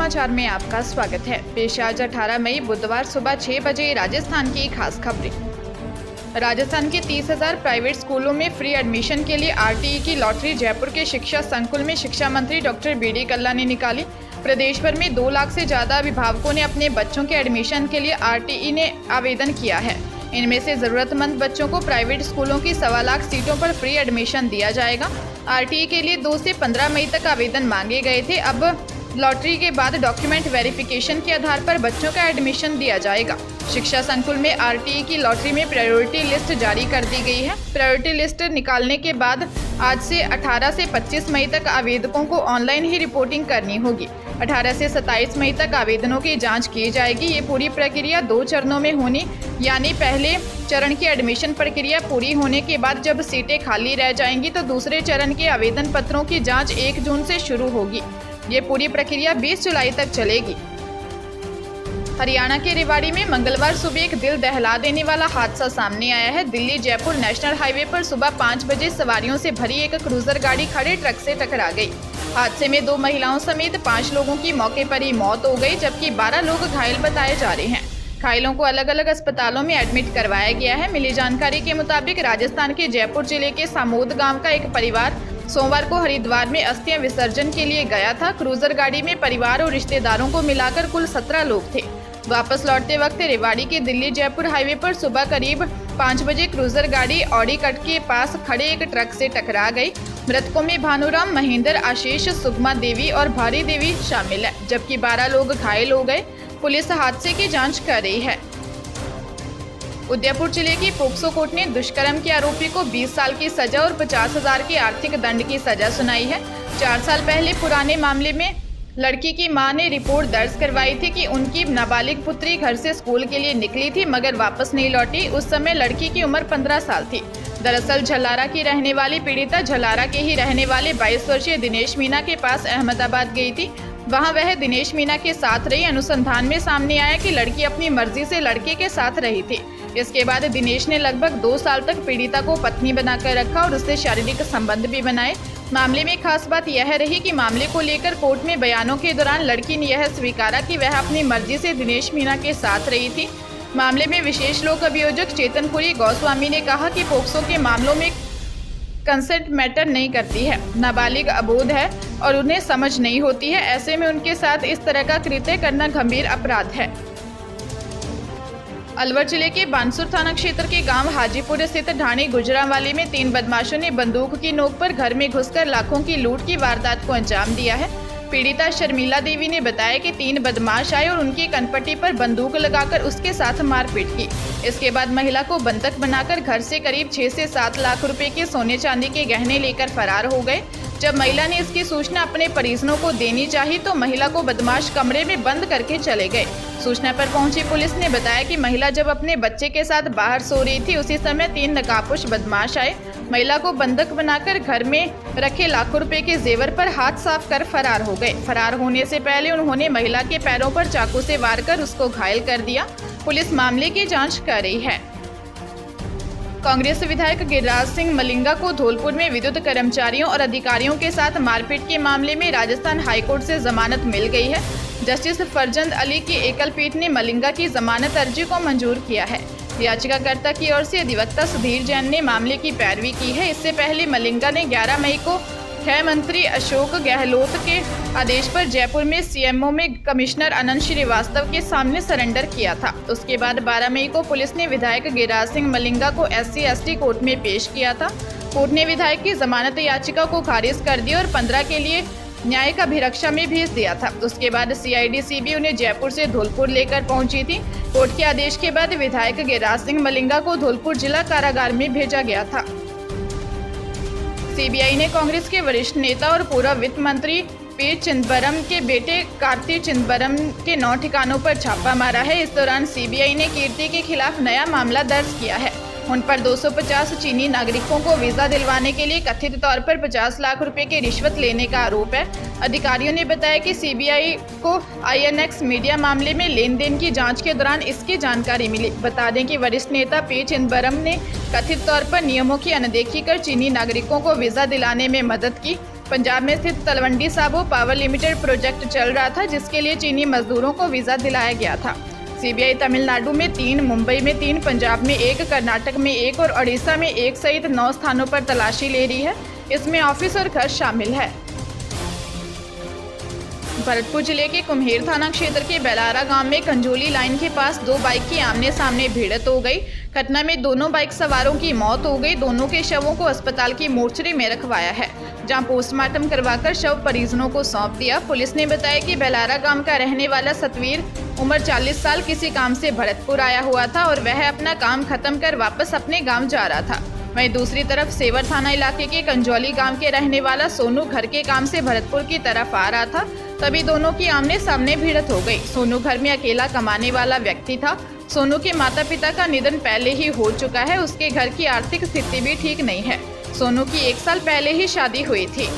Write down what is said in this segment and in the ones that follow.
समाचार में आपका स्वागत है। पेश आज 18 मई बुधवार सुबह 6 बजे राजस्थान की खास खबरें। राजस्थान के 30,000 प्राइवेट स्कूलों में फ्री एडमिशन के लिए आरटीई की लॉटरी जयपुर के शिक्षा संकुल में शिक्षा मंत्री डॉक्टर बी.डी. कल्ला ने निकाली। प्रदेश भर में 2 लाख से ज्यादा अभिभावकों ने अपने बच्चों के एडमिशन के लिए आरटीई ने आवेदन किया है। इनमें से जरूरतमंद बच्चों को प्राइवेट स्कूलों की 1.25 लाख सीटों पर फ्री एडमिशन दिया जाएगा। आरटीई के लिए 2 से 15 मई तक आवेदन मांगे गए थे। अब लॉटरी के बाद डॉक्यूमेंट वेरिफिकेशन के आधार पर बच्चों का एडमिशन दिया जाएगा। शिक्षा संकुल में आरटीई की लॉटरी में प्रायोरिटी लिस्ट जारी कर दी गई है। प्रायोरिटी लिस्ट निकालने के बाद आज से 18 से 25 मई तक आवेदकों को ऑनलाइन ही रिपोर्टिंग करनी होगी। 18 से 27 मई तक आवेदनों की जांच की जाएगी। ये पूरी प्रक्रिया 2 चरणों में होनी, यानी पहले चरण की एडमिशन प्रक्रिया पूरी होने के बाद जब सीटें खाली रह जाएंगी तो दूसरे चरण के आवेदन पत्रों की जांच 1 जून से शुरू होगी। ये पूरी प्रक्रिया 20 जुलाई तक चलेगी। हरियाणा के रेवाड़ी में मंगलवार सुबह एक दिल दहला देने वाला हादसा सामने आया है। दिल्ली जयपुर नेशनल हाईवे पर सुबह 5 बजे सवारियों से भरी एक क्रूजर गाड़ी खड़े ट्रक से टकरा गई। हादसे में 2 महिलाओं समेत 5 लोगों की मौके पर ही मौत हो गई, जबकि 12 लोग घायल बताए जा रहे हैं। घायलों को अलग अलग अस्पतालों में एडमिट करवाया गया है। मिली जानकारी के मुताबिक राजस्थान के जयपुर जिले के सामोद गाँव का एक परिवार सोमवार को हरिद्वार में अस्थियां विसर्जन के लिए गया था। क्रूजर गाड़ी में परिवार और रिश्तेदारों को मिलाकर कुल 17 लोग थे। वापस लौटते वक्त रेवाड़ी के दिल्ली जयपुर हाईवे पर सुबह करीब 5 बजे क्रूजर गाड़ी ऑडी कट के पास खड़े एक ट्रक से टकरा गई। मृतकों में भानुराम, महेंद्र, आशीष, सुगमा देवी और भारी देवी शामिल है, जबकि 12 लोग घायल हो गए। पुलिस हादसे की जाँच कर रही है। उदयपुर जिले की पोक्सो कोर्ट ने दुष्कर्म के आरोपी को 20 साल की सजा और 50,000 के आर्थिक दंड की सजा सुनाई है। 4 साल पहले पुराने मामले में लड़की की मां ने रिपोर्ट दर्ज करवाई थी कि उनकी नाबालिग पुत्री घर से स्कूल के लिए निकली थी मगर वापस नहीं लौटी। उस समय लड़की की उम्र 15 साल थी। दरअसल झलारा की रहने वाली पीड़िता झलारा के ही रहने वाले 22 वर्षीय दिनेश मीना के पास अहमदाबाद गई थी। वहां वह दिनेश मीना के साथ रही। अनुसंधान में सामने आया कि लड़की अपनी मर्जी से लड़के के साथ रही थी। इसके बाद दिनेश ने लगभग 2 साल तक पीड़िता को पत्नी बनाकर रखा और उससे शारीरिक संबंध भी बनाए। मामले में खास बात यह रही कि मामले को लेकर कोर्ट में बयानों के दौरान लड़की ने यह स्वीकारा कि वह अपनी मर्जी से दिनेश मीना के साथ रही थी। मामले में विशेष लोक अभियोजक चेतनपुरी गोस्वामी ने कहा कि पोक्सो के मामलों में कंसेंट मैटर नहीं करती है। नाबालिग अबोध है और उन्हें समझ नहीं होती है। ऐसे में उनके साथ इस तरह का कृत्य करना गंभीर अपराध है। अलवर जिले के बानसूर थाना क्षेत्र के गांव हाजीपुर स्थित ढाणी गुजरावाली में 3 बदमाशों ने बंदूक की नोक पर घर में घुसकर लाखों की लूट की वारदात को अंजाम दिया है। पीड़िता शर्मिला देवी ने बताया कि 3 बदमाश आए और उनकी कनपट्टी पर बंदूक लगाकर उसके साथ मारपीट की। इसके बाद महिला को बंधक बनाकर घर से करीब 6 से 7 लाख रुपए के सोने चांदी के गहने लेकर फरार हो गए। जब महिला ने इसकी सूचना अपने परिजनों को देनी चाही तो महिला को बदमाश कमरे में बंद करके चले गए। सूचना पर पहुंची पुलिस ने बताया कि महिला जब अपने बच्चे के साथ बाहर सो रही थी उसी समय 3 नकाबपोश बदमाश आए। महिला को बंधक बनाकर घर में रखे लाखों रुपए के जेवर पर हाथ साफ कर फरार हो गए। फरार होने से पहले उन्होंने महिला के पैरों पर चाकू से वार कर उसको घायल कर दिया। पुलिस मामले की जाँच कर रही है। कांग्रेस विधायक गिरिराज सिंह मलिंगा को धौलपुर में विद्युत कर्मचारियों और अधिकारियों के साथ मारपीट के मामले में राजस्थान हाईकोर्ट से जमानत मिल गई है। जस्टिस फरजंद अली की एकल पीठ ने मलिंगा की जमानत अर्जी को मंजूर किया है। याचिकाकर्ता की ओर से अधिवक्ता सुधीर जैन ने मामले की पैरवी की है। इससे पहले मलिंगा ने 11 मई को गृह मंत्री अशोक गहलोत के आदेश पर जयपुर में सीएमओ में कमिश्नर अनंत श्रीवास्तव के सामने सरेंडर किया था। उसके बाद 12 मई को पुलिस ने विधायक गिरिराज सिंह मलिंगा को SC/ST कोर्ट में पेश किया था। कोर्ट ने विधायक की जमानत याचिका को खारिज कर दिया और 15 के लिए न्यायिक अभिरक्षा में भेज दिया था। उसके बाद CID-CB उन्हें जयपुर से धौलपुर लेकर पहुंची थी। कोर्ट के आदेश के बाद विधायक गिरिराज सिंह मलिंगा को धौलपुर जिला कारागार में भेजा गया था। CBI ने कांग्रेस के वरिष्ठ नेता और पूर्व वित्त मंत्री P. चिदंबरम के बेटे कार्ति चिदंबरम के 9 ठिकानों पर छापा मारा है। इस दौरान CBI ने कीर्ति के खिलाफ नया मामला दर्ज किया है। उन पर 250 चीनी नागरिकों को वीजा दिलवाने के लिए कथित तौर पर 50 लाख रुपए की रिश्वत लेने का आरोप है। अधिकारियों ने बताया कि CBI को INX मीडिया मामले में लेन देन की जांच के दौरान इसकी जानकारी मिली। बता दें कि वरिष्ठ नेता P. चिदंबरम ने कथित तौर पर नियमों की अनदेखी कर चीनी नागरिकों को वीजा दिलाने में मदद की। पंजाब में स्थित Talwandi Sabo power limited project चल रहा था, जिसके लिए चीनी मजदूरों को वीजा दिलाया गया था। सीबीआई तमिलनाडु में 3, मुंबई में 3, पंजाब में 1, कर्नाटक में 1 और ओडिशा में 1 सहित 9 स्थानों पर तलाशी ले रही है। इसमें ऑफिस और घर शामिल है। भरतपुर जिले के कुम्हेर थाना क्षेत्र के बेलारा गांव में कंजोली लाइन के पास 2 बाइक की आमने सामने भिड़ंत हो गई। घटना में दोनों बाइक सवारों की मौत हो गई। दोनों के शवों को अस्पताल की मोर्चरी में रखवाया है, जहां पोस्टमार्टम करवाकर शव परिजनों को सौंप दिया। पुलिस ने बताया कि बेलारा गांव का रहने वाला सतवीर उम्र 40 साल किसी काम से भरतपुर आया हुआ था और वह अपना काम खत्म कर वापस अपने गाँव जा रहा था। वहीं दूसरी तरफ सेवर थाना इलाके के कंजौली गांव के रहने वाला सोनू घर के काम से भरतपुर की तरफ आ रहा था, तभी दोनों की आमने सामने भिड़ंत हो गई। सोनू घर में अकेला कमाने वाला व्यक्ति था। सोनू के माता पिता का निधन पहले ही हो चुका है। उसके घर की आर्थिक स्थिति भी ठीक नहीं है। सोनू की 1 साल पहले ही शादी हुई थी।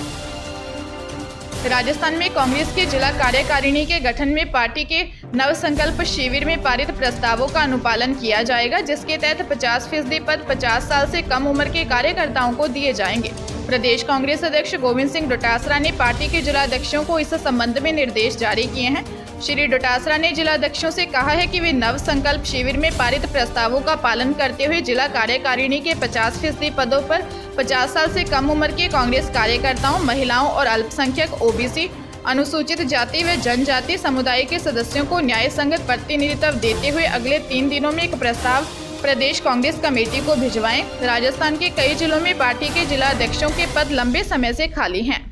राजस्थान में कांग्रेस के जिला कार्यकारिणी के गठन में पार्टी के नव संकल्प शिविर में पारित प्रस्तावों का अनुपालन किया जाएगा, जिसके तहत 50% पद 50 साल से कम उम्र के कार्यकर्ताओं को दिए जाएंगे। प्रदेश कांग्रेस अध्यक्ष गोविंद सिंह डोटासरा ने पार्टी के जिलाध्यक्षों को इस संबंध में निर्देश जारी किए हैं। श्री डोटासरा ने जिलाध्यक्षों से कहा है कि वे नव संकल्प शिविर में पारित प्रस्तावों का पालन करते हुए जिला कार्यकारिणी के 50% पदों पर 50 साल से कम उम्र के कांग्रेस कार्यकर्ताओं, महिलाओं और अल्पसंख्यक ओबीसी, अनुसूचित जाति व जनजाति समुदाय के सदस्यों को न्याय संगत प्रतिनिधित्व देते हुए अगले 3 दिनों में एक प्रस्ताव प्रदेश कांग्रेस कमेटी को भिजवाएं। राजस्थान के कई जिलों में पार्टी के जिलाध्यक्षों के पद लंबे समय से खाली हैं।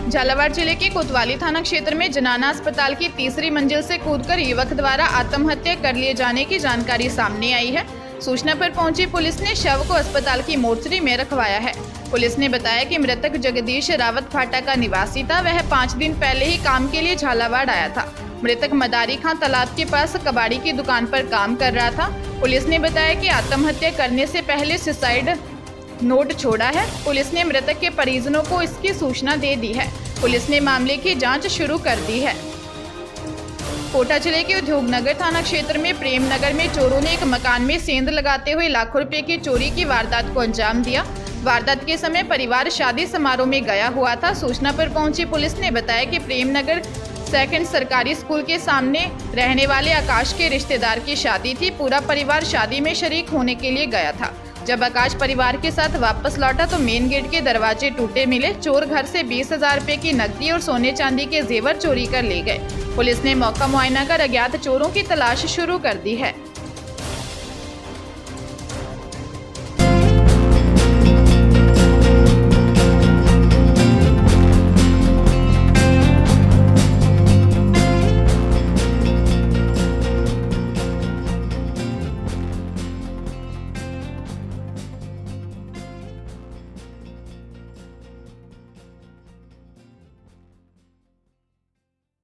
झालावाड़ जिले के कोतवाली थाना क्षेत्र में जनाना अस्पताल की 3री मंजिल से कूदकर युवक द्वारा आत्महत्या कर लिए जाने की जानकारी सामने आई है। सूचना पर पहुंची पुलिस ने शव को अस्पताल की मोर्चरी में रखवाया है। पुलिस ने बताया कि मृतक जगदीश रावत फाटा का निवासी था। वह 5 दिन पहले ही काम के लिए झालावाड़ आया था। मृतक मदारी खां तालाब के पास कबाड़ी की दुकान पर काम कर रहा था। पुलिस ने बताया कि आत्महत्या करने से पहले सुसाइड नोट छोड़ा है। पुलिस ने मृतक के परिजनों को इसकी सूचना दे दी है। पुलिस ने मामले की जांच शुरू कर दी है। कोटा जिले के उद्योगनगर थाना क्षेत्र में प्रेम नगर में चोरों ने एक मकान में सेंध लगाते हुए लाखों रुपए की चोरी की वारदात को अंजाम दिया। वारदात के समय परिवार शादी समारोह में गया हुआ था। सूचना पर पहुंची पुलिस ने बताया कि प्रेम नगर 2nd सरकारी स्कूल के सामने रहने वाले आकाश के रिश्तेदार की शादी थी। पूरा परिवार शादी में शरीक होने के लिए गया था। जब आकाश परिवार के साथ वापस लौटा तो मेन गेट के दरवाजे टूटे मिले। चोर घर से 20,000 रुपए की नकदी और सोने चांदी के जेवर चोरी कर ले गए। पुलिस ने मौका मुआयना कर अज्ञात चोरों की तलाश शुरू कर दी है।